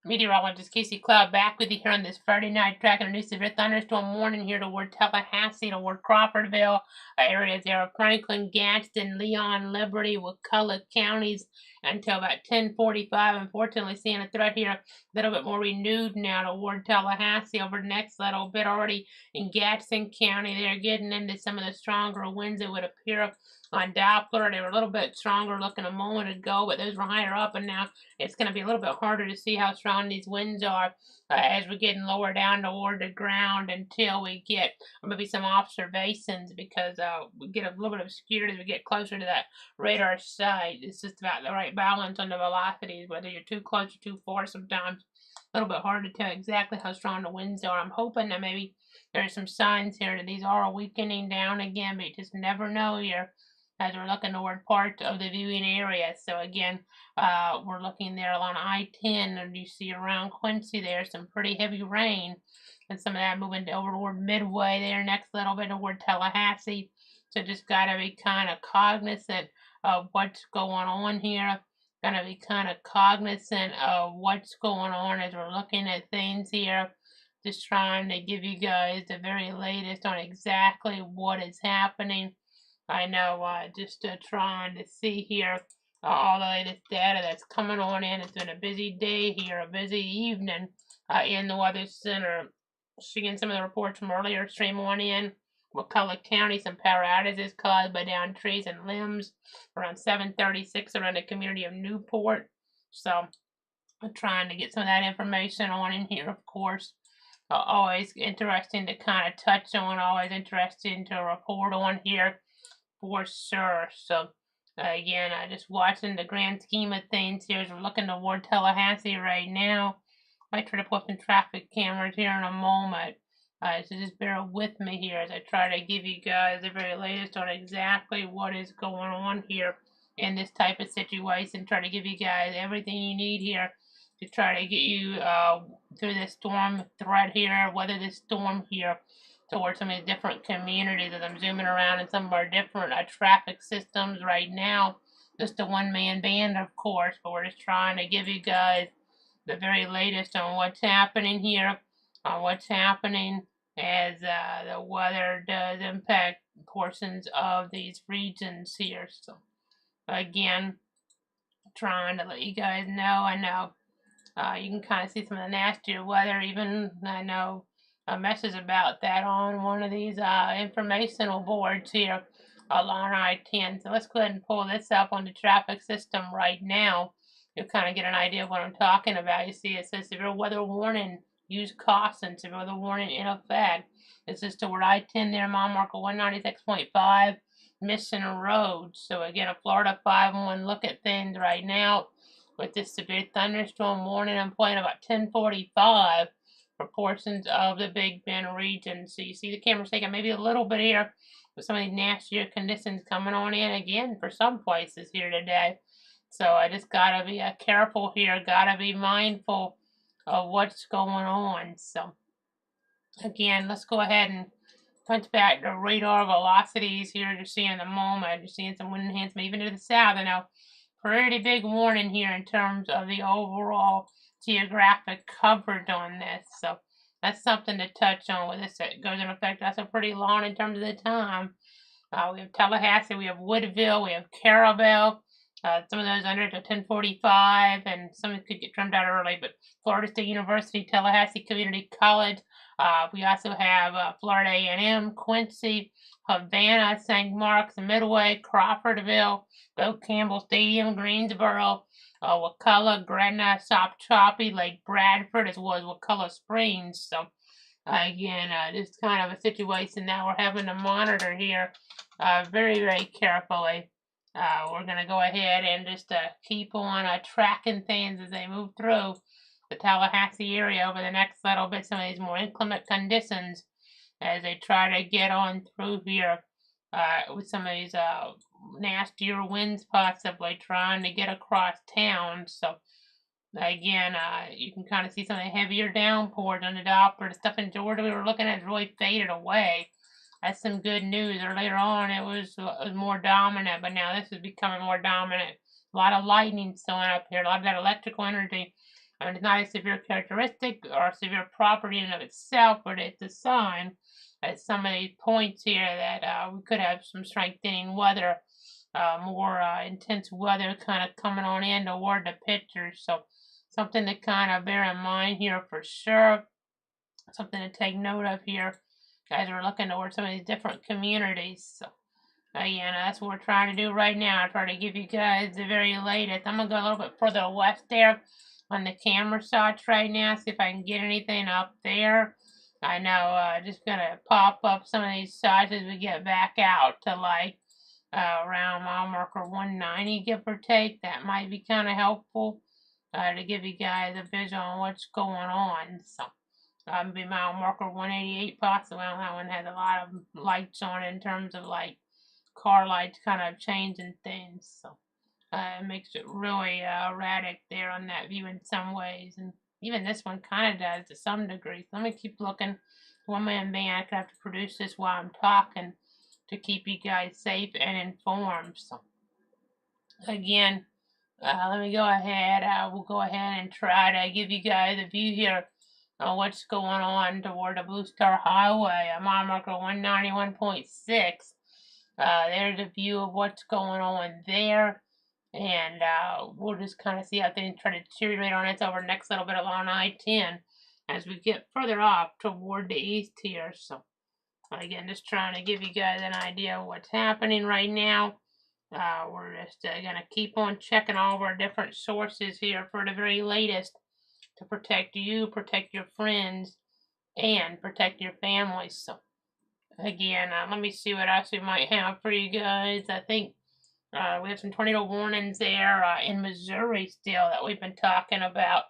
Meteorologist Casey Cloud back with you here on this Friday night, tracking a new severe thunderstorm warning here toward Tallahassee, toward Crawfordville, areas there of Franklin, Gadsden, Leon, Liberty, Wakulla counties until about 10:45. Unfortunately, seeing a threat here a little bit more renewed now toward Tallahassee over the next little bit. Already in Gadsden County, they're getting into some of the stronger winds that would appear on Doppler. They were a little bit stronger looking a moment ago, but those were higher up, and now it's going to be a little bit harder to see how strong these winds are as we're getting lower down toward the ground until we get maybe some observations, because we get a little bit obscured as we get closer to that radar site. It's just about the right balance on the velocities, whether you're too close or too far sometimes. A little bit hard to tell exactly how strong the winds are. I'm hoping that maybe there's some signs here that these are weakening down again, but you just never know here as we're looking toward parts of the viewing area. So again, we're looking there along I-10, and you see around Quincy there some pretty heavy rain, and some of that moving over toward Midway there, next little bit toward Tallahassee. So just got to be kind of cognizant of what's going on here. Going to be kind of cognizant of what's going on as we're looking at things here. Just trying to give you guys the very latest on exactly what is happening. I know, just trying to see here all the latest data that's coming on in. It's been a busy day here, a busy evening in the Weather Center. Seeing some of the reports from earlier stream on in. Wakulla County, some power outages caused by downed trees and limbs around 7:36 around the community of Newport. So I'm trying to get some of that information on in here, of course. Always interesting to kind of touch on, always interesting to report on here for sure. So again, I just watching the grand scheme of things here as we're looking toward Tallahassee right now. I might try to put some traffic cameras here in a moment. So just bear with me here as I try to give you guys the very latest on exactly what is going on here in this type of situation. Try to give you guys everything you need here to try to get you through this storm threat here, weather this storm here towards some of these different communities as I'm zooming around in some of our different traffic systems right now. Just a one-man band, of course, but we're just trying to give you guys the very latest on what's happening here, on what's happening as the weather does impact portions of these regions here. So again, trying to let you guys know. I know you can kind of see some of the nastier weather. Even I know a message about that on one of these informational boards here along I-10. So let's go ahead and pull this up on the traffic system right now. You'll kind of get an idea of what I'm talking about. You see it says severe weather warning, use caution, severe weather warning in effect. This is toward I-10 there, mile marker 196.5, Mission Road. So again, a Florida 5-1 look at things right now with this severe thunderstorm warning. I'm playing about 10:45 for portions of the Big Bend region. So you see the camera's taking maybe a little bit here with some of these nastier conditions coming on in again for some places here today. So I just gotta be careful here, gotta be mindful of what's going on. So again, let's go ahead and punch back the radar velocities here you're seeing in the moment. You're seeing some wind enhancement even to the south. I know pretty big warning here in terms of the overall geographic coverage on this. So that's something to touch on with this. It goes in effect also pretty long in terms of the time. We have Tallahassee, we have Woodville, we have Caravelle. Some of those under to 10:45, and some could get trimmed out early. But Florida State University, Tallahassee Community College. We also have Florida A&M, Quincy, Havana, St. Mark's, Midway, Crawfordville, Oak Campbell Stadium, Greensboro, Wakulla, Gretna, Sop Choppy, Lake Bradford, as well as Wakulla Springs. So again, just kind of a situation that we're having to monitor here very, very carefully. We're going to go ahead and just keep on tracking things as they move through the Tallahassee area over the next little bit, some of these more inclement conditions as they try to get on through here with some of these nastier winds possibly trying to get across town. So again, you can kind of see some of the heavier downpours on the Doppler. The stuff in Georgia we were looking at has really faded away. That's some good news. Earlier on, it was more dominant, but now this is becoming more dominant. A lot of lightning showing up here, a lot of that electrical energy I mean, it's not a severe characteristic or a severe property in and of itself, but it's a sign at some of these points here that we could have some strengthening weather, more intense weather kind of coming on in toward the pictures. So something to kind of bear in mind here for sure. Something to take note of here as we're looking toward some of these different communities. So again, that's what we're trying to do right now. I try to give you guys the very latest. I'm going to go a little bit further west there on the camera shots right now, see if I can get anything up there. I know, just going to pop up some of these shots as we get back out to like around mile marker 190, give or take. That might be kind of helpful to give you guys a visual on what's going on. So, be mile marker 188 possibly. Well, that one has a lot of lights on it in terms of like car lights kind of changing things. So it makes it really erratic there on that view in some ways. And even this one kind of does to some degree. So let me keep looking. One man band, I could have to produce this while I'm talking to keep you guys safe and informed. So again, let me go ahead. We'll go ahead and try to give you guys a view here on what's going on toward the Blue Star Highway. I'm on marker 191.6. There's a view of what's going on there. And we'll just kind of see how things try to deteriorate on us over the next little bit along I-10 as we get further off toward the east here. So again, just trying to give you guys an idea of what's happening right now. We're just going to keep on checking all of our different sources here for the very latest to protect you, protect your friends, and protect your families. So again, let me see what else we might have for you guys. I think we have some tornado warnings there in Missouri still that we've been talking about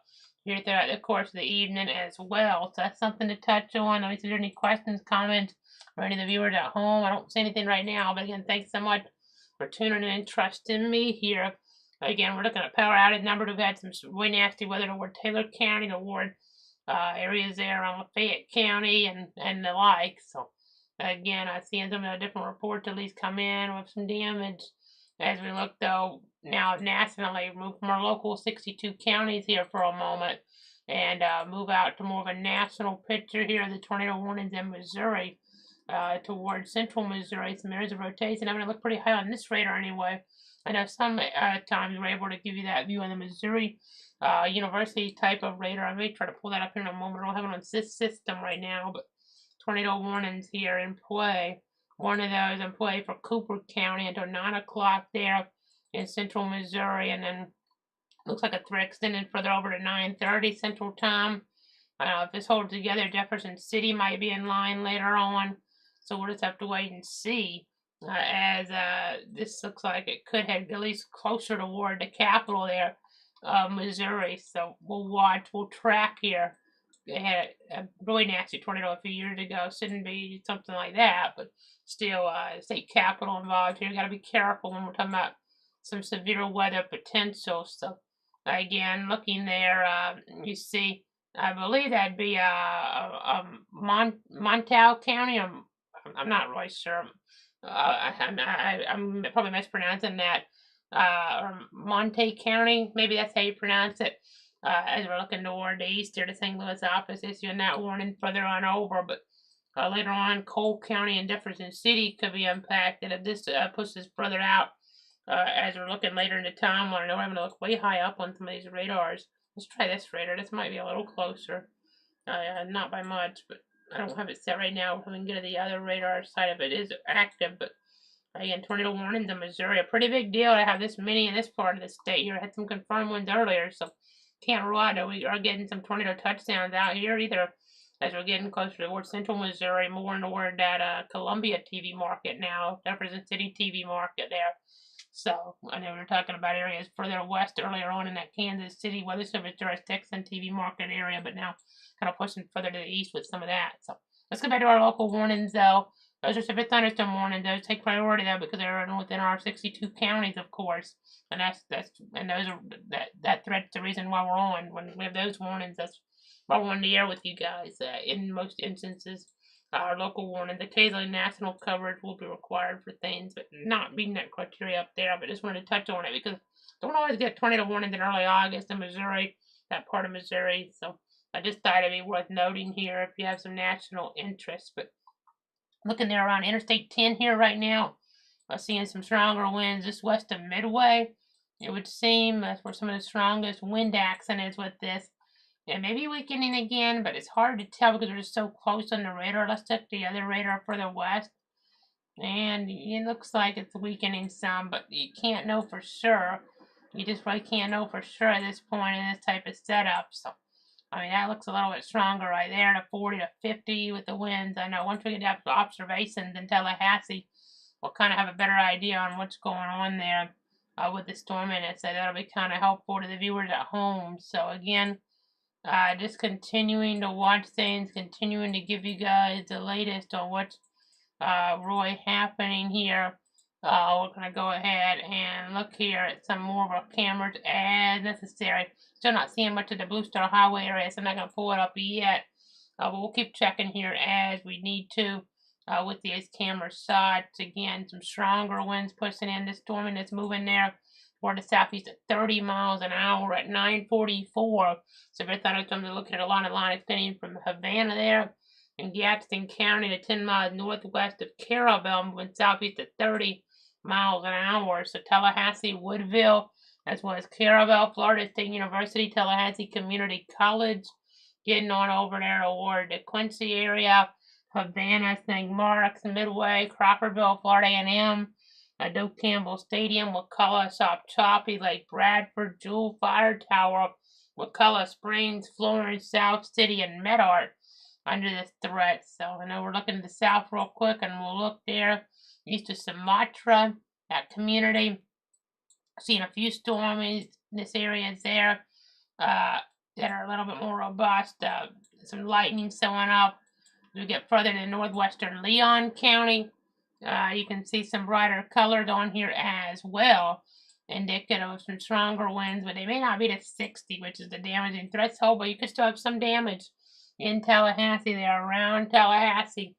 here throughout the course of the evening as well. So that's something to touch on. Let me see if there are any questions, comments, or any of the viewers at home. I don't see anything right now, but again, thanks so much for tuning in and trusting me here. Again, we're looking at power outage numbers. We've had some really nasty weather toward Taylor County, toward areas there around Lafayette County and the like. So again, I've seen some of the different reports at least come in with some damage. As we look, though, now nationally, move from our local 62 counties here for a moment and move out to more of a national picture here of the tornado warnings in Missouri towards central Missouri. Some areas of rotation. I'm going to look pretty high on this radar anyway. I know some times we're able to give you that view on the Missouri University type of radar. I may try to pull that up here in a moment. I don't have it on this system right now, but tornado warnings here in play. One of those in play for Cooper County until 9 o'clock there in central Missouri, and then looks like a threat extending further over to 9:30 Central Time. If this holds together, Jefferson City might be in line later on, so we'll just have to wait and see. As this looks like it could head at least closer toward the capital there, Missouri. So we'll watch, we'll track here. They had a really nasty tornado a few years ago. Shouldn't be something like that, but still, state capital involved here. Got to be careful when we're talking about some severe weather potential. So again, looking there, you see, I believe that'd be Montal County. I'm not really sure. I'm probably mispronouncing that. Or Monte County, maybe that's how you pronounce it. As we're looking toward the east here, the St. Louis office issuing that warning further on over, but later on, Cole County and Jefferson City could be impacted if this pushes further out. As we're looking later in the timeline, I know I'm going to look way high up on some of these radars. Let's try this radar. This might be a little closer. Not by much, but I don't have it set right now. We can get to the other radar side of it is active, but again, tornado warnings in Missouri. A pretty big deal to have this many in this part of the state here. I had some confirmed ones earlier, so can't rule out that we are getting some tornado touchdowns out here either as we're getting closer toward central Missouri, more toward that Columbia TV market now, Jefferson City TV market there. So I know we were talking about areas further west earlier on in that Kansas City Weather Service jurisdiction TV market area, but now kind of pushing further to the east with some of that. So let's go back to our local warnings though. Those are severe thunderstorm warnings. Those take priority though because they're within our 62 counties, of course, and that threat's the reason why we're on. When we have those warnings, that's why we're on the air with you guys. In most instances, our local warnings, occasionally national coverage will be required for things, but not meeting that criteria up there. But just wanted to touch on it because don't always get tornado warnings in early August in Missouri. that part of Missouri. So I just thought it'd be worth noting here if you have some national interest. But looking there around Interstate 10 here right now, I'm seeing some stronger winds just west of Midway. It would seem that's where some of the strongest wind action is with this. It may be weakening again, but it's hard to tell because we're just so close on the radar. Let's check the other radar further west. And it looks like it's weakening some, but you can't know for sure. You just really can't know for sure at this point in this type of setup. So, I mean, that looks a little bit stronger right there, to 40 to 50 with the winds. I know once we get up to observations in Tallahassee, we'll kind of have a better idea on what's going on there with the storm in it. So that'll be kind of helpful to the viewers at home. So again, just continuing to watch things, continuing to give you guys the latest on what's really happening here. We're going to go ahead and look here at some more of our cameras as necessary. Still not seeing much of the Blue Star Highway area, so I'm not going to pull it up yet. But we'll keep checking here as we need to with these camera shots. Again, some stronger winds pushing in. This storming that's moving there toward the southeast at 30 miles an hour at 9:44. Severe thunderstorms are looking at a line extending from Havana there in Gadsden County to 10 miles northwest of Carabel, moving southeast at 30 miles an hour. So Tallahassee, Woodville, as well as Carabel, Florida State University, Tallahassee Community College, getting on over there toward the Quincy area, Havana, St. Mark's, Midway, Crawfordville, Florida A&M, Doak Campbell Stadium, Wakulla, Shop Choppy, Lake Bradford, Jewel Fire Tower, Wakulla Springs, Florence, South City, and Medart under this threat. So I know we're looking to the south real quick, and we'll look there east of Sumatra, that community. Seeing a few storms in this area there that are a little bit more robust. Some lightning showing up. As we get further to northwestern Leon County, you can see some brighter colors on here as well, indicative of some stronger winds, but they may not be to 60, which is the damaging threshold, but you could still have some damage in Tallahassee. They're around Tallahassee.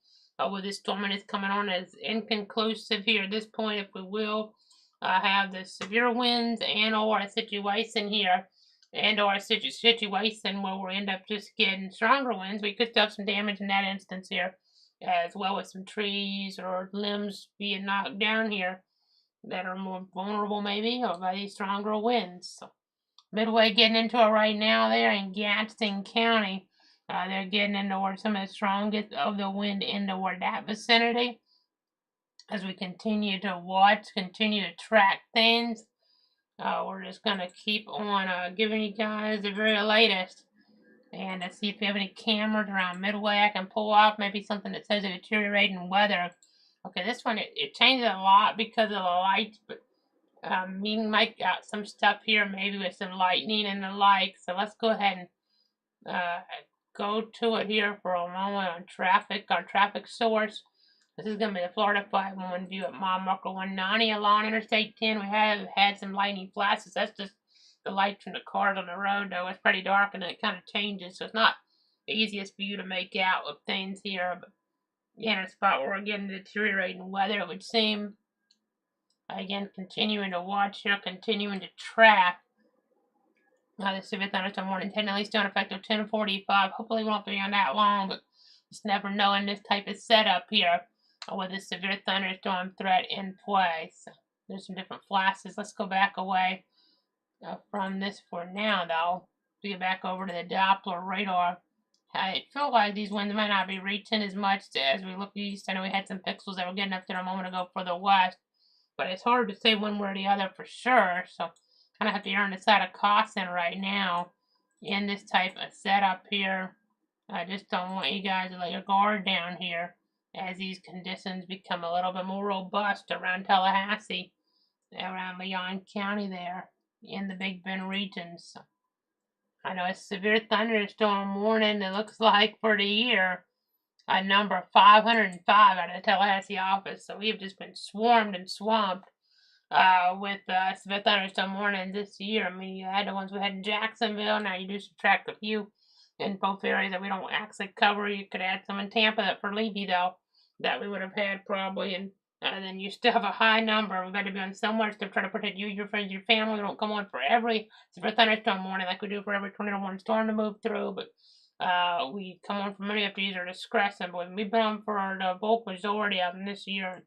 With this storm is coming on as inconclusive here at this point, if we will have the severe winds and or a situation here, and or a situation where we end up just getting stronger winds. We could still have some damage in that instance here, as well as some trees or limbs being knocked down here that are more vulnerable maybe or by these stronger winds. So Midway getting into it right now there in Gadsden County. They're getting into where some of the strongest of the wind into toward that vicinity. As we continue to watch, continue to track things, we're just going to keep on giving you guys the very latest. And let's see if we have any cameras around Midway I can pull off. Maybe something that says a deteriorating weather. Okay, this one, it changes a lot because of the lights, but we might got some stuff here maybe with some lightning and the like. So let's go ahead and go to it here for a moment on traffic, our traffic source. This is going to be the Florida 511 view at mile marker 190 along Interstate 10. We have had some lightning flashes. That's just the lights from the cars on the road, though. It's pretty dark and it kind of changes, so it's not the easiest for you to make out with things here. But again, a spot where we're getting deteriorating weather, it would seem. Again, continuing to watch here, continuing to track. The severe thunderstorm warning 10 at least on effect of 10:45. Hopefully, we won't be on that long, but just never know in this type of setup here with a severe thunderstorm threat in play. So there's some different flashes. Let's go back away from this for now, though. To get back over to the Doppler radar. I feel like these winds might not be reaching as much as we look east. I know we had some pixels that were getting up there a moment ago for the west, but it's hard to say one way or the other for sure. So kind of have to err on the side of caution right now in this type of setup here. I just don't want you guys to let your guard down here as these conditions become a little bit more robust around Tallahassee, around Leon County there in the Big Bend region. So I know a severe thunderstorm warning, it looks like, for the year, number 505 out of the Tallahassee office. So we have just been swarmed and swamped with severe thunderstorm warnings this year. I mean, you had the ones we had in Jacksonville. Now you do subtract a few in both areas that we don't actually cover. You could add some in Tampa that for Levy, though, that we would have had probably in then you still have a high number. We've got to be on somewhere to try to protect you, your friends, your family. We don't come on for every severe thunderstorm warning like we do for every tornado warning storm to move through, but we come on for many have to use our discretion. But we've been on for the bulk majority of them this year.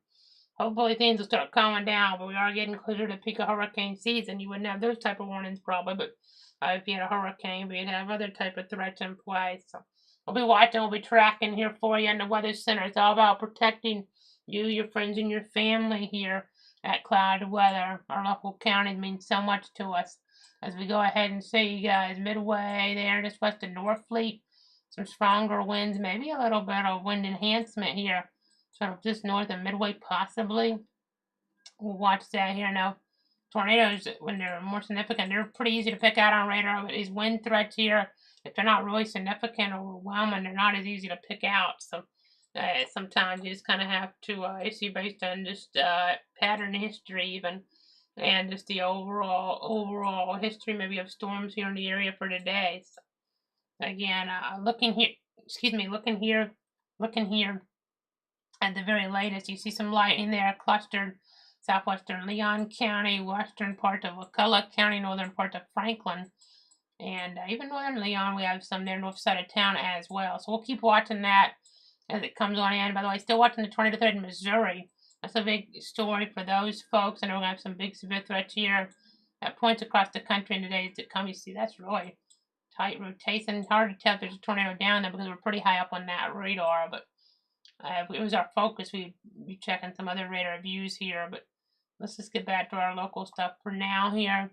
Hopefully things will start calming down, but we are getting closer to the peak of hurricane season. You wouldn't have those type of warnings probably, but if you had a hurricane, we'd have other type of threats in place. So we'll be watching, we'll be tracking here for you in the Weather Center. It's all about protecting you, your friends, and your family here at Cloud Weather. Our local counties mean so much to us. As we go ahead and see you guys midway there, just west of Norfleet, some stronger winds, maybe a little bit of wind enhancement here. Sort of just north of Midway, possibly. We'll watch that here now. Tornadoes, when they're more significant, they're pretty easy to pick out on radar. But these wind threats here, if they're not really significant or overwhelming, they're not as easy to pick out. So sometimes you just kind of have to issue based on just pattern history even, and just the overall history maybe of storms here in the area for today. So again, looking here at the very latest, you see some lightning there clustered southwestern Leon County, western part of McCulloch County, northern part of Franklin, and even northern Leon. We have some there north side of town as well. So we'll keep watching that as it comes on in. By the way, still watching the tornado threat in Missouri. That's a big story for those folks. I know we're going to have some big severe threats here at points across the country in the days to come. You see, that's really tight rotation. Hard to tell if there's a tornado down there because we're pretty high up on that radar, but if it was our focus, we'd be checking some other radar views here, but let's just get back to our local stuff for now here.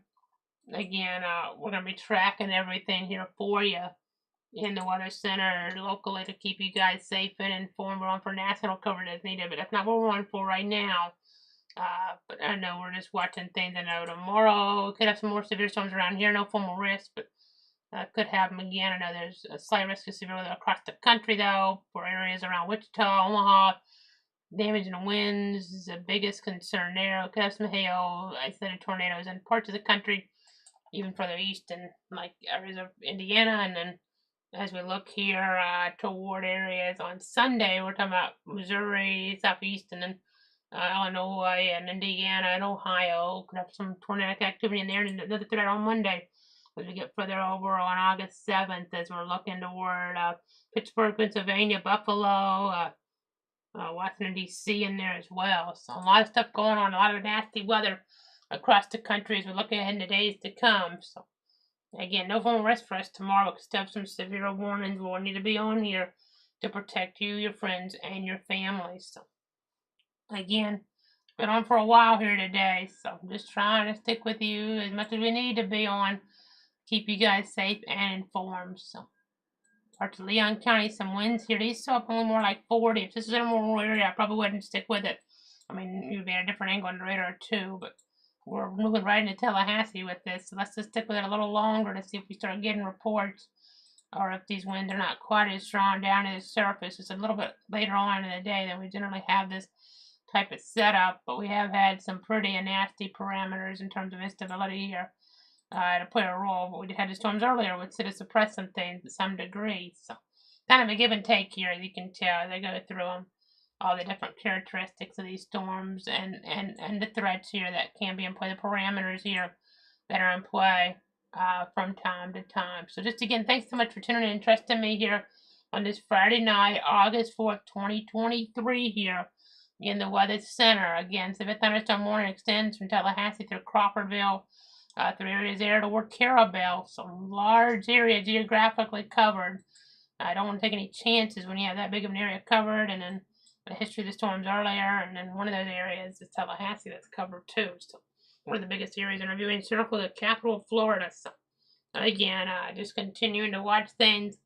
Again, we're going to be tracking everything here for you in the Weather Center locally to keep you guys safe and informed. We're on for national coverage as needed, but that's not what we're on for right now. But I know we're just watching things. I know tomorrow we could have some more severe storms around here. No formal risk, but could happen again. I know there's a slight risk of severe weather across the country, though, for areas around Wichita, Omaha. Damage in winds is the biggest concern there. Could have some hail, isolated tornadoes in parts of the country, even further east in like areas of Indiana. And then as we look here toward areas on Sunday, we're talking about Missouri, southeast, and then Illinois and Indiana and Ohio. Could have some tornadic activity in there, and another threat on Monday as we get further over on August 7th, as we're looking toward Pittsburgh, Pennsylvania, Buffalo, Washington, D.C. in there as well. So a lot of stuff going on, a lot of nasty weather across the country as we look ahead in the days to come. So again, no formal rest for us tomorrow. We still have some severe warnings. We'll need to be on here to protect you, your friends, and your families. So again, been on for a while here today, so I'm just trying to stick with you as much as we need to be on. Keep you guys safe and informed. So, parts of Leon County, some winds here. These still up only more like 40. If this is in a more rural area, I probably wouldn't stick with it. I mean, you'd be at a different angle on the radar too, but we're moving right into Tallahassee with this. So let's just stick with it a little longer to see if we start getting reports or if these winds are not quite as strong down at the surface. It's a little bit later on in the day than we generally have this type of setup, but we have had some pretty nasty parameters in terms of instability here. To play a role, but we had the storms earlier which sort of suppress some things to some degree. So kind of a give and take here, as you can tell. They go through them, all the different characteristics of these storms and the threats here that can be in play, the parameters here that are in play from time to time. So just again, thanks so much for tuning in and trusting me here on this Friday night, August 4th, 2023 here in the Weather Center. Again, severe thunderstorm warning extends from Tallahassee through Crawfordville, through areas there toward Carabel, some large area geographically covered. I don't want to take any chances when you have that big of an area covered, and then the history of the storms earlier, and then one of those areas is Tallahassee that's covered too. So one of the biggest areas in our viewing circle, the capital of Florida. So again, just continuing to watch things,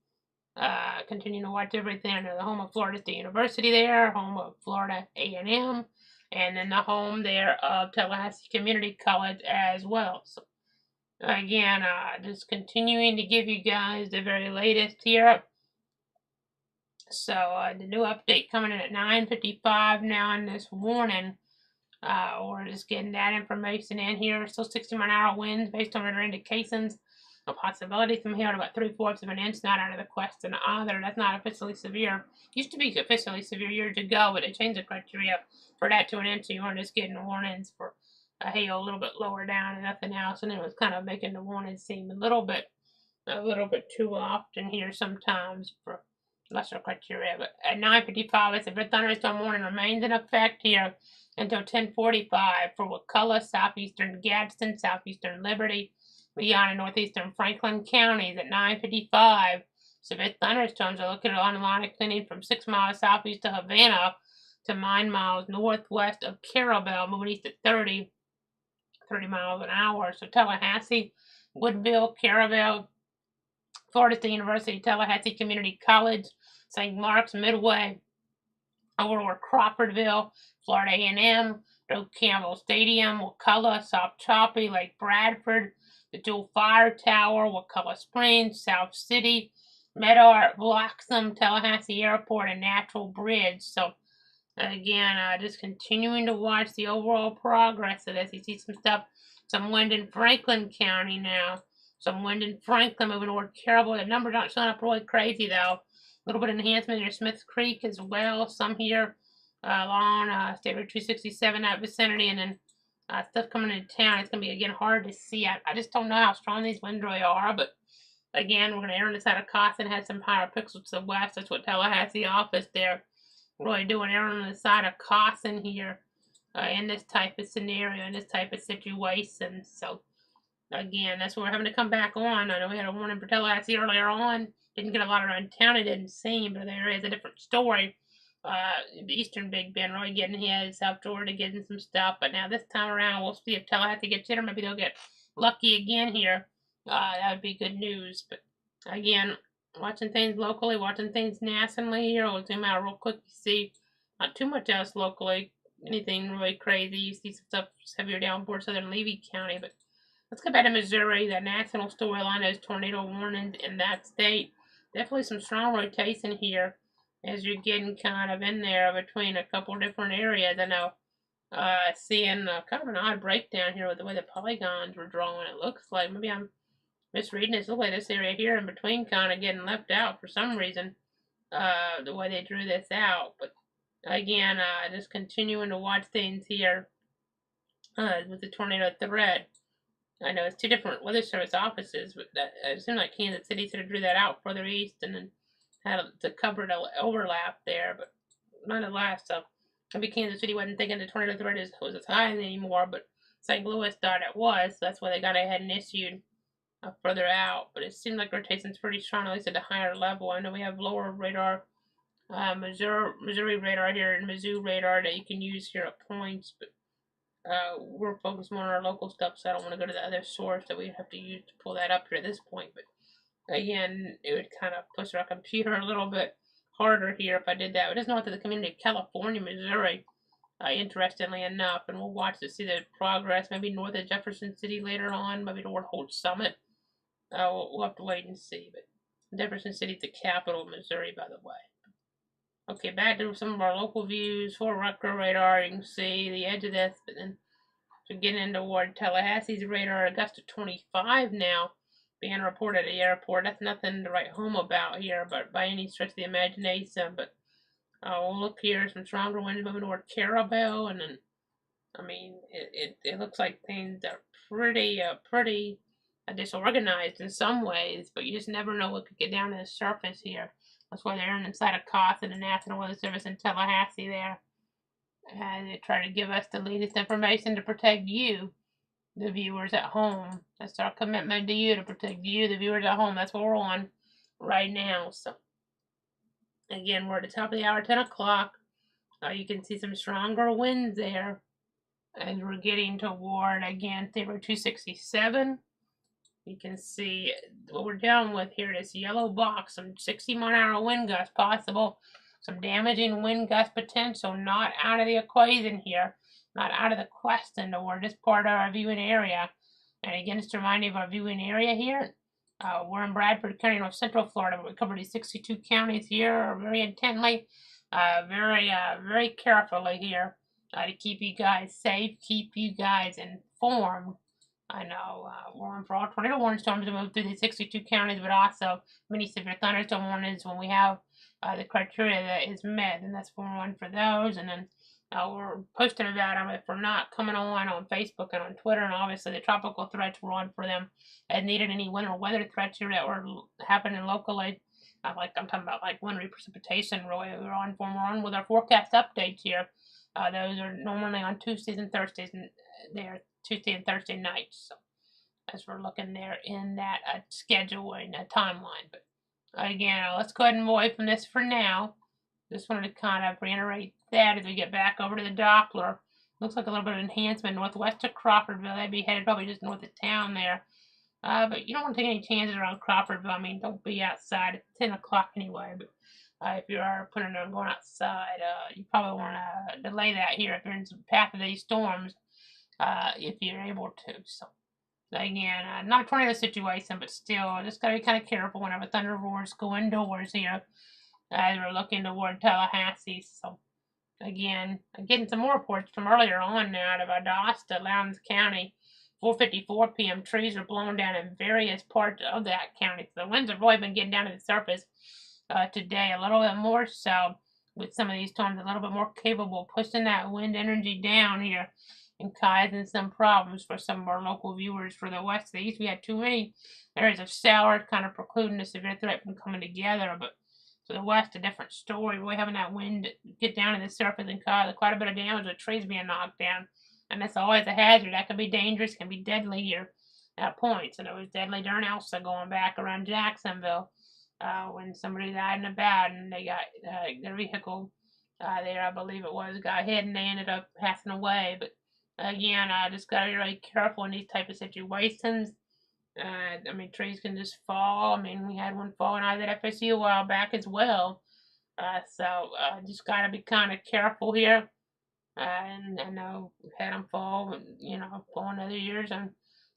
continuing to watch everything under the home of Florida State University there, home of Florida A&M, and then the home there of Tallahassee Community College as well. So again, just continuing to give you guys the very latest here. So the new update coming in at 9:55 now in this morning. We're just getting that information in here. Still 60-mile-an-hour winds based on radar indications. A possibility from here to about 3/4 of an inch, not out of the question either. That's not officially severe. Used to be officially severe years ago, but they changed the criteria for that to an inch, so you weren't just getting warnings for hail a little bit lower down and nothing else, and it was kind of making the warnings seem a little bit too often here sometimes for lesser criteria. But at 9:55, a severe thunderstorm warning remains in effect here until 10:45 for Wakulla, southeastern Gadsden, southeastern Liberty, Leon, and northeastern Franklin counties. At 9:55, severe thunderstorms are located on the line of cleaning from 6 miles southeast of Havana to 9 miles northwest of Carabel, moving east at 30 miles an hour. So Tallahassee, Woodville, Carabel, Florida State University, Tallahassee Community College, St. Mark's, Midway, over Crawfordville, Florida A&M, Doak Campbell Stadium, Wakulla, South Choppy, Lake Bradford, the Dual Fire Tower, Wakulla Springs, South City, Meadowlark, Bloxham, Tallahassee Airport, and Natural Bridge. So again, just continuing to watch the overall progress of this. You see some wind in Franklin County now. Some wind in Franklin moving toward Caribou. The numbers aren't showing up really crazy though. A little bit of enhancement near Smith Creek as well. Some here along State Road 267, that vicinity, and then stuff coming into town. It's going to be, again, hard to see. I just don't know how strong these winds really are, but again, we're going to err on the side of caution. Had some higher pixels to the west. That's what Tallahassee office there really doing, erring on the side of caution here in this type of scenario, in this type of situation. So again, that's what we're having to come back on. I know we had a warning for Tallahassee earlier on. Didn't get a lot around town, it didn't seem, but there is a different story. The eastern Big Bend really getting hit, South Florida getting some stuff, but now this time around, we'll see if Tallahassee gets hit, or maybe they'll get lucky again here. That would be good news, but again, watching things locally, watching things nationally here. We'll zoom out real quick. You see not too much else locally, anything really crazy. You see some stuff heavier down toward southern Levy County, but let's go back to Missouri. The national storyline is tornado warnings in that state. Definitely some strong rotation here as you're getting kind of in there between a couple different areas. I know seeing kind of an odd breakdown here with the way the polygons were drawn. It looks like maybe I'm misreading this. It looks like this area here in between kind of getting left out for some reason, the way they drew this out. But again, just continuing to watch things here with the tornado threat. I know it's two different Weather Service offices, but it seemed like Kansas City sort of drew that out further east and then had to cover the overlap there. But nonetheless, so maybe Kansas City wasn't thinking the tornado threat was as high anymore, but St. Louis thought it was, so that's why they got ahead and issued further out. But it seemed like rotation's pretty strong, at least at a higher level. I know we have lower radar, Missouri radar here and Mizzou radar that you can use here at points, but we're focused more on our local stuff, so I don't want to go to the other source that we have to use to pull that up here at this point. But again, it would kind of push our computer a little bit harder here if I did that. But it's north of the community of California, Missouri, interestingly enough, and we'll watch to see the progress, maybe north of Jefferson City later on, maybe toward Holt Summit. We'll have to wait and see, but Jefferson City is the capital of Missouri, by the way. Okay, back to some of our local views. For Rucker radar, you can see the edge of this, but then to get into toward Tallahassee's radar, Augusta 25 now being reported at the airport. That's nothing to write home about here, but by any stretch of the imagination. But we'll look here, some stronger winds moving toward Carabel, and then, I mean, it looks like things are pretty disorganized in some ways, but you just never know what could get down to the surface here. That's why they're inside of COS and the National Weather Service in Tallahassee there. And they try to give us the latest information to protect you, the viewers at home. That's our commitment to you, to protect you, the viewers at home. That's what we're on right now. So, again, we're at the top of the hour, 10 o'clock. You can see some stronger winds there as we're getting toward, again, State Road 267. You can see what we're dealing with here, this yellow box, some 60-mile-an-hour wind gusts possible, some damaging wind gust potential, not out of the equation here, not out of the question, or this part of our viewing area. And again, just to remind you of our viewing area here, we're in Bradford County, North Central Florida, but we cover these 62 counties here very intently, very carefully here to keep you guys safe, keep you guys informed I know we're on for all tornado warning storms to move through these 62 counties, but also many severe thunderstorm warnings when we have the criteria that is met, and that's when we're on for those. And then we're posting about them if we're not coming on Facebook and on Twitter, and obviously the tropical threats we're on for them as needed. Any winter weather threats here that were happening locally, like I'm talking about like wintry precipitation, really we're on for. We're on with our forecast updates here. Those are normally on Tuesdays and Thursdays, and they're Tuesday and Thursday nights. So as we're looking there in that schedule and timeline. But again, let's go ahead and move away from this for now. Just wanted to kind of reiterate that as we get back over to the Doppler. Looks like a little bit of enhancement northwest of Crawfordville. They'd be headed probably just north of town there. But you don't want to take any chances around Crawfordville. I mean, don't be outside at 10 o'clock anyway. But if you are planning on going outside, you probably want to delay that here if you're in the path of these storms. If you're able to. So, again, not a tornado situation, but still, just gotta be kind of careful whenever thunder roars go indoors here as we're looking toward Tallahassee. So, again, I'm getting some more reports from earlier on now out of Adasta, Lowndes County. 4:54 p.m. Trees are blown down in various parts of that county. So the winds have really been getting down to the surface today, a little bit more so with some of these storms, a little bit more capable, pushing that wind energy down here and causing some problems for some of our local viewers. For the west and the east, we had too many areas of shower, kind of precluding the severe threat from coming together. But for the west, a different story. We're having that wind get down to the surface and cause quite a bit of damage with trees being knocked down. And that's always a hazard. That can be dangerous, can be deadly here at points. And it was deadly during Elsa going back around Jacksonville when somebody died in a bad and they got their vehicle there, I believe it was, got hit and they ended up passing away. But again, I just gotta be really careful in these type of situations. I mean, trees can just fall. I mean, we had one falling out of that FSU a while back as well. So just gotta be kind of careful here. And I know we've had them fall, fall in other years, and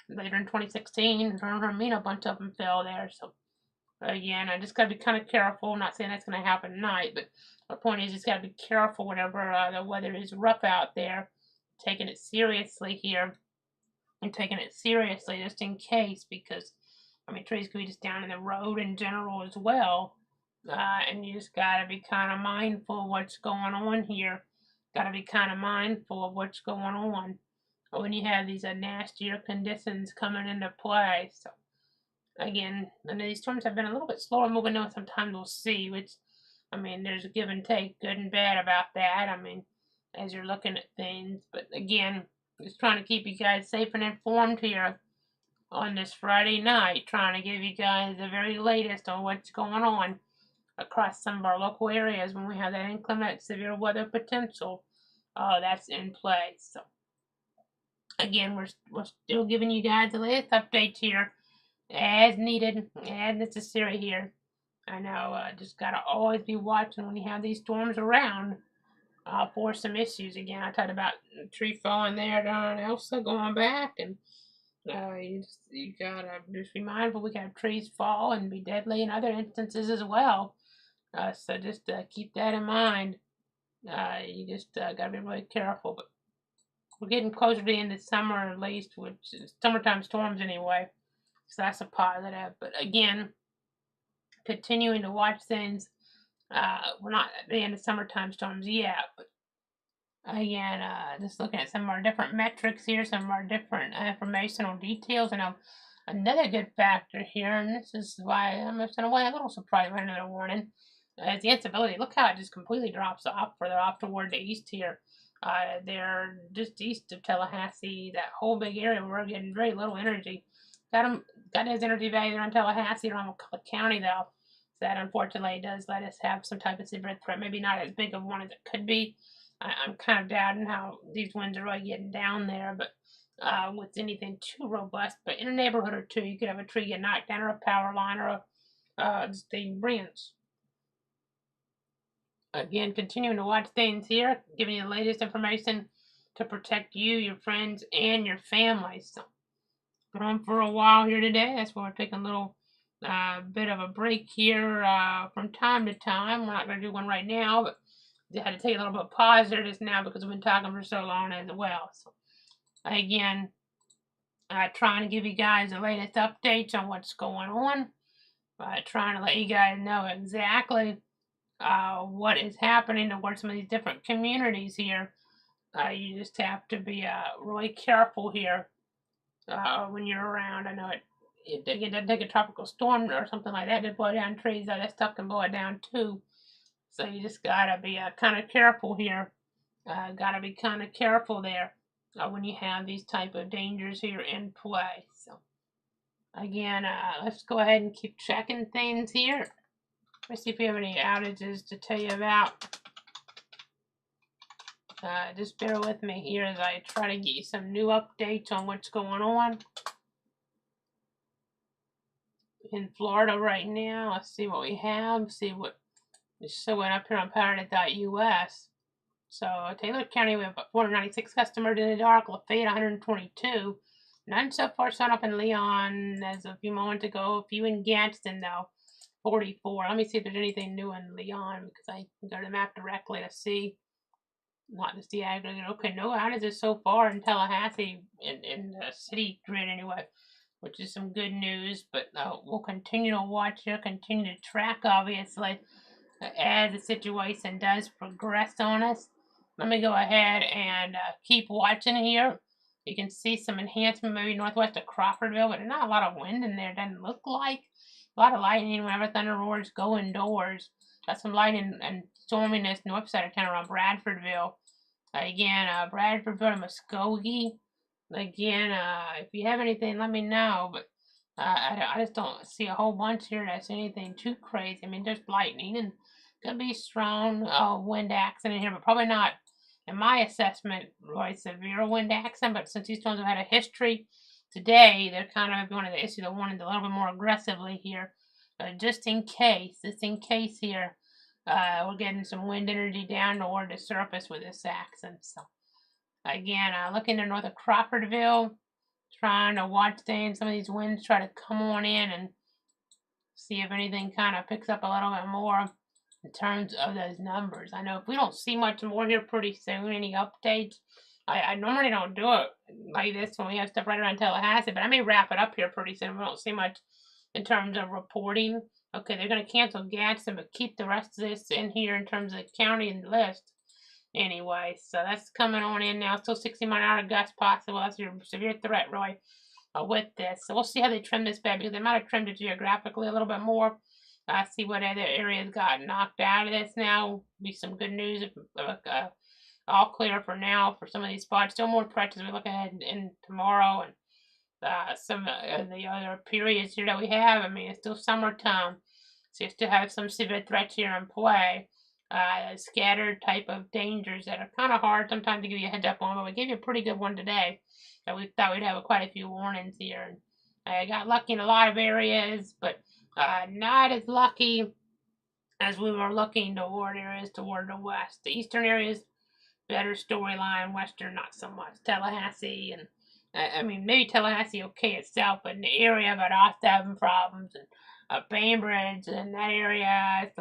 later in 2016, Hermina, a bunch of them fell there. So again, I just gotta be kind of careful. I'm not saying that's gonna happen tonight, but the point is, just gotta be careful whenever the weather is rough out there. Taking it seriously here, and taking it seriously just in case, because I mean, trees could be just down in the road in general as well. And you just gotta be kind of mindful of what's going on here. Gotta be kind of mindful of what's going on when you have these nastier conditions coming into play. So again, I know these storms have been a little bit slower moving on. Sometimes we'll see, which, I mean, there's a give and take, good and bad about that. I mean, as you're looking at things, but again, just trying to keep you guys safe and informed here on this Friday night, trying to give you guys the very latest on what's going on across some of our local areas when we have that inclement severe weather potential that's in place. So again, we're still giving you guys the latest updates here as needed, as necessary here. I know, just gotta always be watching when you have these storms around for some issues. Again, I talked about a tree falling there down Elsa going back, and you gotta just be mindful. We can have trees fall and be deadly in other instances as well. So just keep that in mind. You just gotta be really careful. But we're getting closer to the end of summer, at least, which is summertime storms anyway. So that's a positive. But again, continuing to watch things. We're not at the end of summertime storms yet, but again, just looking at some of our different metrics here, some of our different informational details, and another good factor here, and this is why I'm just in a way a little surprised by another warning, is the instability. Look how it just completely drops off further off toward the east here. They're just east of Tallahassee, that whole big area where we're getting very little energy. Got his energy value around Tallahassee, around McCulloch County, though. So that unfortunately does let us have some type of severe threat. Maybe not as big of one as it could be. I'm kind of doubting how these winds are really getting down there, but with anything too robust. But in a neighborhood or two, you could have a tree get knocked down, or a power line, or just a branch. Again, continuing to watch things here, giving you the latest information to protect you, your friends, and your families. So, been on for a while here today. That's why we're taking a little bit of a break here from time to time. We're not going to do one right now, but I had to take a little bit of pause there just now because we've been talking for so long as well. So, again, Trying to give you guys the latest updates on what's going on. Trying to let you guys know exactly what is happening towards some of these different communities here. You just have to be really careful here when you're around. I know it doesn't take a tropical storm or something like that to blow down trees. That stuff can blow it down too. So you just gotta be kind of careful here. Gotta be kind of careful there when you have these type of dangers here in play. So again, let's go ahead and keep checking things here. Let's see if we have any outages to tell you about. Just bear with me here as I try to get you some new updates on what's going on in Florida right now. Let's see what we have. See what is showing up here on Paradise.us. So Taylor County, we have 496 customers in the dark. Lafayette, 122. None so far shown up in Leon as a few moments ago. A few in Gadsden, though. 44. Let me see if there's anything new in Leon because I can go to the map directly to see. Not just the aggregate. Okay, no outages so far in Tallahassee, in the city grid anyway, which is some good news. But we'll continue to watch here, continue to track, obviously, as the situation does progress on us. Let me go ahead and keep watching here. You can see some enhancement maybe northwest of Crawfordville, but there's not a lot of wind in there, doesn't look like. A lot of lightning whenever thunder roars, go indoors. Got some lightning and storminess north side of town around Bradfordville. Again, Bradfordville and Muskogee. Again, if you have anything, let me know. But I just don't see a whole bunch here that's anything too crazy. I mean, there's lightning and could be strong wind accident here, but probably not, in my assessment, really severe wind accident. But since these storms have had a history today, they're kind of going to issue the warning a little bit more aggressively here, just in case here. We're getting some wind energy down toward the surface with this accident. So again, looking to north of Crawfordville, trying to watch things. Some of these winds try to come on in and see if anything kind of picks up a little bit more in terms of those numbers. I know if we don't see much more here pretty soon, any updates, I normally don't do it like this when we have stuff right around Tallahassee, but I may wrap it up here pretty soon. We don't see much in terms of reporting. Okay, they're going to cancel Gadsden, but keep the rest of this in here in terms of the county and the list. Anyway, so that's coming on in now. Still 60-mile-an-hour gusts possible. That's your severe threat, Roy, with this. So we'll see how they trim this bed, because they might have trimmed it geographically a little bit more. See what other areas got knocked out of this now. Be some good news. All clear for now for some of these spots. Still more threats as we look ahead in tomorrow and some of the other periods here that we have. I mean, it's still summertime, so you still have some severe threats here in play. Scattered type of dangers that are kind of hard sometimes to give you a heads up on, but we gave you a pretty good one today. That we thought we'd have quite a few warnings here. I got lucky in a lot of areas, but not as lucky as we were looking toward areas toward the west. The eastern areas, better storyline. Western, not so much. Tallahassee and I mean, maybe Tallahassee okay itself, but in the area about Austin having problems and Bainbridge and that area,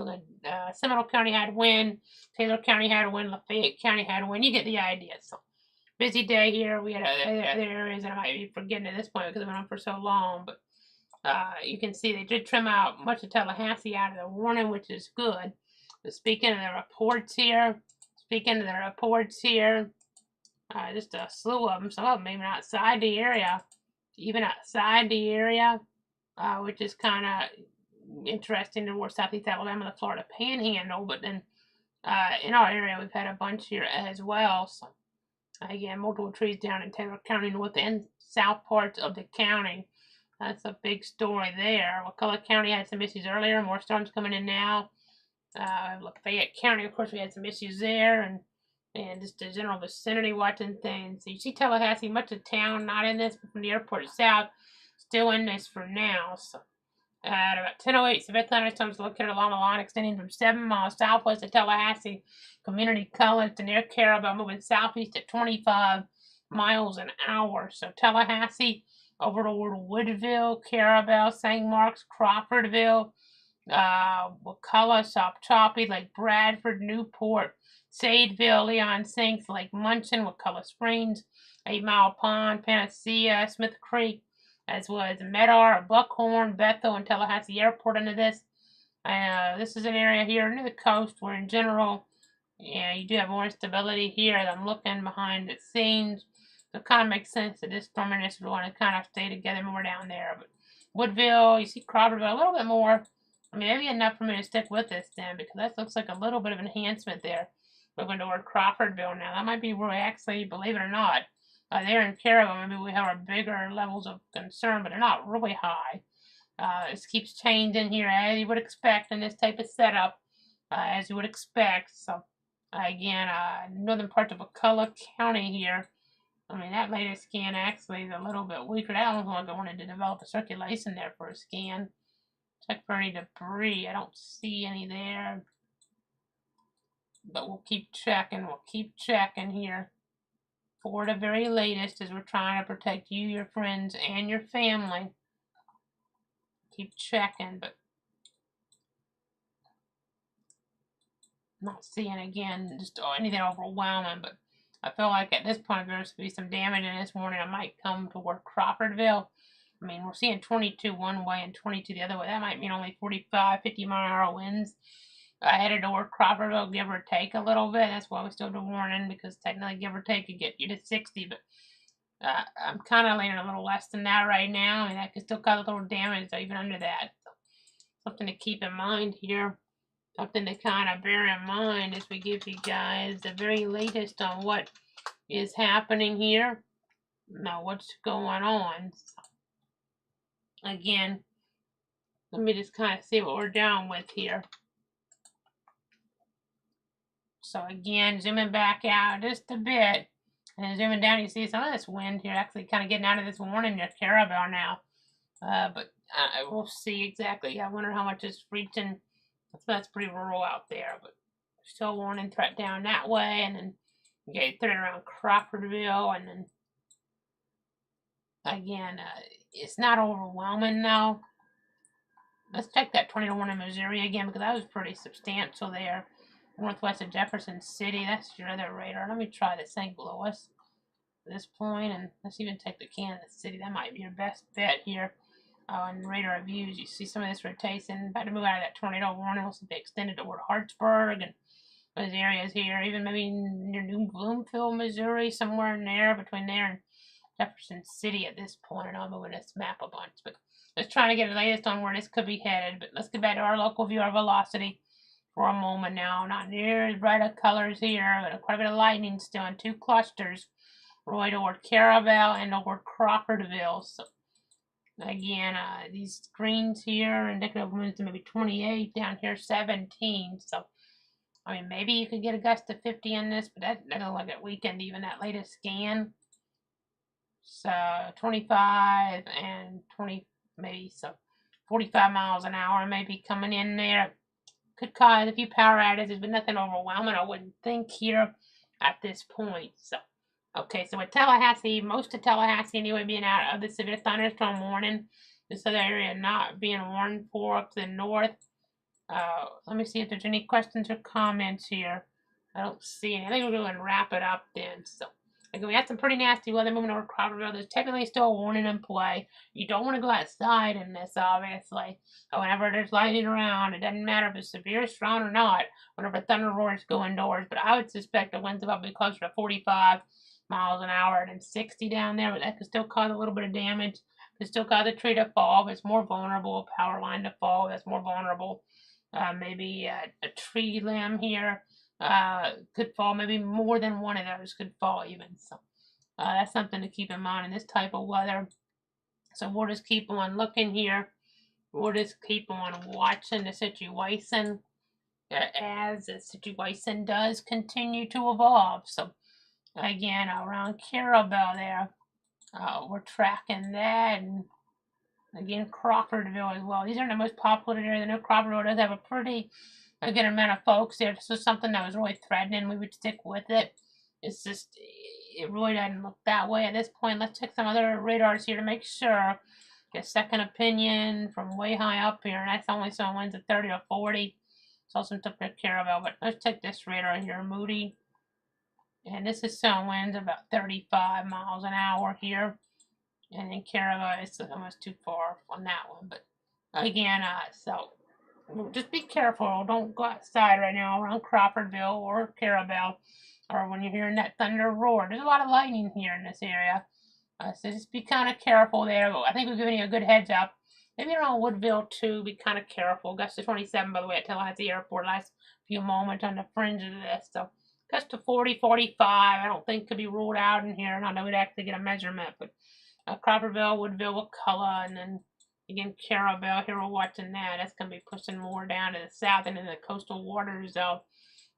Seminole County had wind, Taylor County had wind, Lafayette County had wind. You get the idea. So busy day here. We had other areas that I might be forgetting at this point because it went on for so long, but you can see they did trim out much of Tallahassee out of the warning, which is good. But speaking of the reports here, just a slew of them. Some of them even outside the area, which is kind of interesting towards southeast Alabama, the Florida Panhandle. But then in our area, we've had a bunch here as well. So again, multiple trees down in Taylor County, north and south parts of the county. That's a big story there. Wakulla County had some issues earlier. More storms coming in now. Lafayette County, of course, we had some issues there, and just the general vicinity watching things. So you see Tallahassee, much of town not in this, but from the airport south, still in this for now. So at about 10:08, severe thunderstorms located along the line extending from 7 miles southwest of Tallahassee, Community College to near Carabel, moving southeast at 25 miles an hour. So Tallahassee over toward Woodville, Carabel, St. Mark's, Crawfordville, Wakulla, South Choppy, Lake Bradford, Newport, Sadeville, Leon Sinks, Lake Munson, Wakulla Springs, 8 Mile Pond, Panacea, Smith Creek, as well as Medar, Buckhorn, Bethel, and Tallahassee Airport under this. This is an area here near the coast where, in general, yeah, you do have more instability here. I'm looking behind the scenes. So it kind of makes sense that this storm and this would want to kind of stay together more down there. But Woodville, you see Crawfordville a little bit more. I mean, maybe enough for me to stick with this then, because that looks like a little bit of enhancement there. Moving toward Crawfordville now. That might be where we actually, believe it or not, there in Caribou, maybe we have our bigger levels of concern, but they're not really high. This keeps changing here, as you would expect in this type of setup, as you would expect. So, again, northern parts of Wakulla County here. I mean, that latest scan actually is a little bit weaker. That almost like I wanted to develop a circulation there for a scan. Check for any debris. I don't see any there. But we'll keep checking. We'll keep checking here for the very latest as we're trying to protect you, your friends, and your family. Keep checking, but not seeing again just anything overwhelming. But I feel like at this point there's to be some damage in this morning. I might come toward Crawfordville. I mean, we're seeing 22 one way and 22 the other way. That might mean only 45, 50 mile an hour winds headed toward Crawfordville, give or take a little bit. That's why we still do warning, because technically give or take could get you to 60, but I'm kind of leaning a little less than that right now. I mean, that could still cause a little damage even under that. So, something to keep in mind here. Something to kind of bear in mind as we give you guys the very latest on what is happening here. Now, what's going on. So, again, let me just kind of see what we're down with here. So again, zooming back out just a bit, and zooming down, you see some of this wind here actually kind of getting out of this warning near Caribou now. But we'll see exactly. I wonder how much is reaching. That's pretty rural out there, but still warning threat down that way, and then get threat around Crawfordville, and then again, it's not overwhelming though. Let's check that tornado warning in Missouri again, because that was pretty substantial there. Northwest of Jefferson City. That's your other radar. Let me try the St. Louis at this point, and let's even take the Kansas City. That might be your best bet here. On radar views, you see some of this rotation. About to move out of that tornado warning. Also, they extended toward Hartsburg and those areas here. Even maybe near New Bloomfield, Missouri, somewhere in there, between there and Jefferson City at this point. And I'm moving this map a bunch, but let's try to get the latest on where this could be headed. But let's get back to our local view, our velocity for a moment now. Not near as bright of colors here, but quite a bit of lightning still in two clusters, right toward Caribou and toward Crawfordville. So again, these greens here are indicative of winds to maybe 28, down here 17. So I mean, maybe you could get a gust of 50 in this, but that doesn't look like a weekend, even that latest scan. So 25 and 20, maybe, so 45 miles an hour maybe coming in there. Could cause a few power outages, but nothing overwhelming, I wouldn't think, here at this point. So, okay, so with Tallahassee, most of Tallahassee anyway being out of the severe thunderstorm warning, this other area not being warned for up to the north. Let me see if there's any questions or comments here. I don't see any. I think we're going to wrap it up then. So, again, we had some pretty nasty weather moving over Crawfordville. There's technically still a warning in play. You don't want to go outside in this, obviously. Whenever there's lightning around, it doesn't matter if it's severe storm or not. Whenever thunder roars, go indoors. But I would suspect the winds about to be closer to 45 miles an hour than 60 down there. But that could still cause a little bit of damage. Could still cause a tree to fall. But it's more vulnerable. A power line to fall. That's more vulnerable. Maybe a tree limb here could fall. Maybe more than one of those could fall even. So that's something to keep in mind in this type of weather. So we'll just keep on looking here. We'll just keep on watching the situation as the situation does continue to evolve. So again, around Caribou there, we're tracking that, and again, Crawfordville as well. These are the most populated areas. I know Crawfordville does have a pretty good amount of folks there. This is something that was really threatening. We would stick with it. It's just, it really doesn't look that way at this point. Let's check some other radars here to make sure. get second opinion from way high up here, and that's only showing winds of 30 to 40. It's also took the Caravel, but let's take this radar here, Moody. And this is showing winds about 35 miles an hour here. And then Caravel is almost too far on that one. But again, so just be careful. Don't go outside right now around Crawfordville or Caravel, or when you're hearing that thunder roar. There's a lot of lightning here in this area. So just be kind of careful there. I think we've given you a good heads up. Maybe around Woodville too, be kind of careful. Gust to 27, by the way, at Tallahassee Airport last few moments on the fringe of this. So gust to 40, 45, I don't think could be ruled out in here. Not that we'd actually get a measurement, but Crawfordville, Woodville, McCullough, and then again Caravel. Here we're watching that. That's going to be pushing more down to the south and in the coastal waters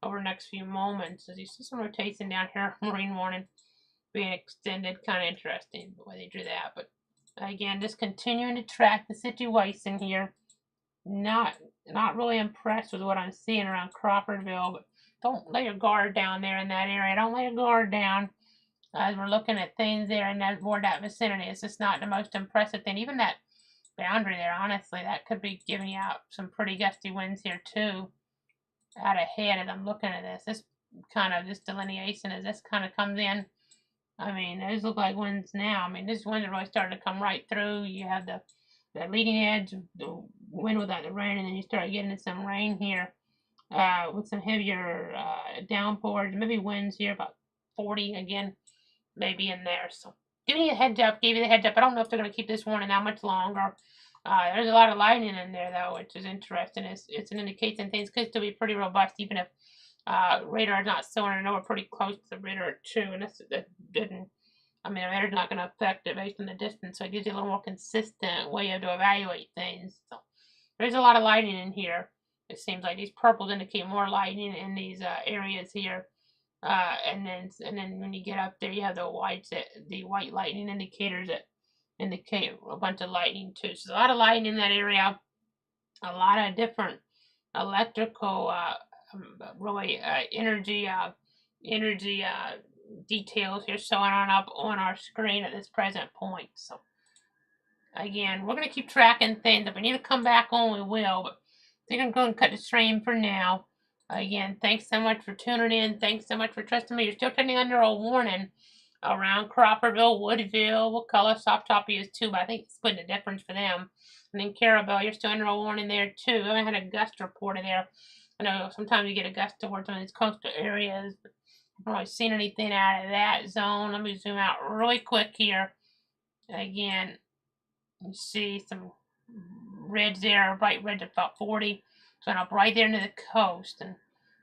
over the next few moments. As you see some rotation down here, marine warning being extended. Kind of interesting the way they drew that. But again, just continuing to track the situation here. Not really impressed with what I'm seeing around Crawfordville, but don't lay your guard down there in that area. Don't lay your guard down as we're looking at things there in that vicinity. It's just not the most impressive thing. Even that boundary there, honestly, that could be giving you out some pretty gusty winds here too. Out ahead as I'm looking at this delineation as this kind of comes in. I mean, those look like winds now. I mean, this winds are really starting to come right through. You have the leading edge, the wind without the rain, and then you start getting some rain here with some heavier downpours, maybe winds here about 40 again, maybe in there. So gave you the heads up. I don't know if they're going to keep this warning that much longer. There's a lot of lightning in there though, which is interesting. It's an indication things could still be pretty robust, even if radar is not showing. I know we're pretty close to the radar too, and that didn't. I mean, the radar's not going to affect it based on the distance, so it gives you a little more consistent way to evaluate things. So there's a lot of lightning in here. It seems like these purples indicate more lightning in these areas here. And then when you get up there, you have the white lightning indicators that indicate a bunch of lightning too. So there's a lot of lightning in that area. A lot of different electrical, energy details here showing up on our screen at this present point. So again, we're going to keep tracking things. If we need to come back on, we will. But I think I'm going to cut the stream for now. Again, thanks so much for tuning in. Thanks so much for trusting me. You're still turning under a warning around Crawfordville, Woodville, McCullough, Soft Toppy is too, but I think it's splitting the difference for them. And then Caravel, you're still under a warning there too. I haven't had a gust reported there. I know sometimes you get a gust towards some of these coastal areas, but I haven't really seen anything out of that zone. Let me zoom out really quick here. Again, you see some reds there, bright reds about 40. So up right there into the coast and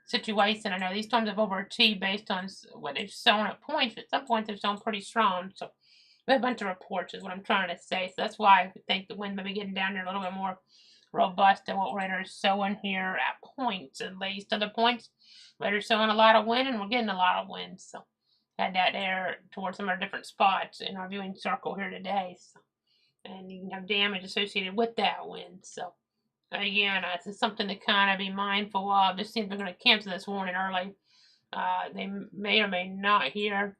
situation. I know these storms have overachieved based on what they've shown at points, but at some points they've shown pretty strong. So we have a bunch of reports is what I'm trying to say. So that's why I think the wind may be getting down there a little bit more robust than what radar is showing here at points, at least. Other points, radar's showing a lot of wind, and we're getting a lot of wind. So had that there towards some of our different spots in our viewing circle here today. So, and you can have damage associated with that wind. So again, this is something to kind of be mindful of. This seems they're going to cancel this warning early. They may or may not here.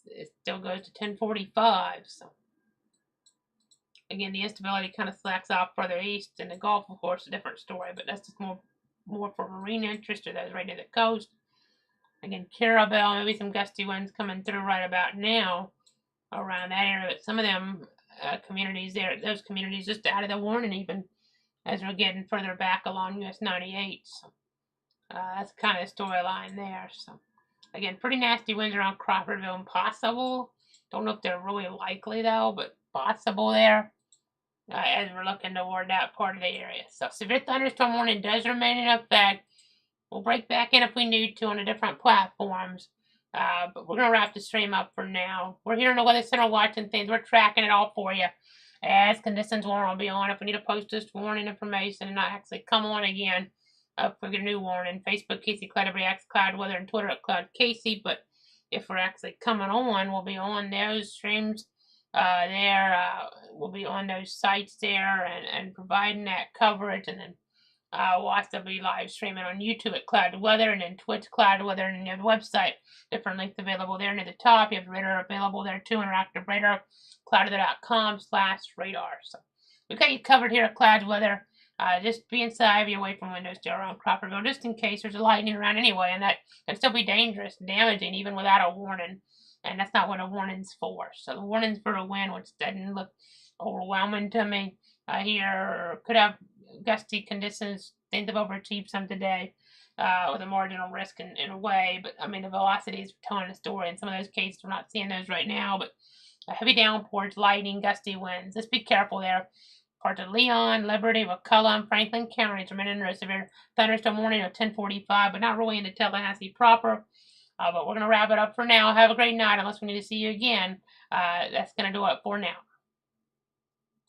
It still goes to 10:45. So again, the instability kind of slacks off further east. In the Gulf, of course, a different story, but that's just more for marine interest or those right near the coast. Again, Caravel, maybe some gusty winds coming through right about now around that area. But some of them communities there, those communities just out of the warning even, as we're getting further back along US 98. So that's kind of the storyline there. So again, pretty nasty winds around Crawfordville and possible. Don't know if they're really likely though, but possible there as we're looking toward that part of the area. So severe thunderstorm warning does remain in effect. We'll break back in if we need to on the different platforms. But we're going to wrap the stream up for now. We're here in the Weather Center watching things. We're tracking it all for you. As conditions warrant, I'll be on. If we need to post this warning information and not actually come on again, if we get a new warning, Facebook, Casey Cloud, X Cloud Weather, and Twitter at Cloud Casey. But if we're actually coming on, we'll be on those streams there. We'll be on those sites there and providing that coverage. And then We'll also be live streaming on YouTube at Cloud Weather, and then Twitch Cloud Weather, and you have the website. Different links available there near the top. You have the radar available there too, interactive radar, cloudweather.com/radar. So we've got you covered here at Cloud Weather. Just be inside, be away from windows, stay around Crawfordville, just in case there's a lightning around anyway, and that can still be dangerous and damaging even without a warning. And that's not what a warning's for. So the warning's for the wind, which doesn't look overwhelming to me here. Could have gusty conditions. Things have overachieved some today with a marginal risk in a way. But I mean, the velocity is telling a story. In some of those cases, we're not seeing those right now. But heavy downpours, lightning, gusty winds. Just be careful there. Parts of Leon, Liberty, McCullough, and Franklin counties remain under a severe thunderstorm warning of 10:45, but not really into Tallahassee proper. But we're going to wrap it up for now. Have a great night, unless we need to see you again. That's going to do it for now.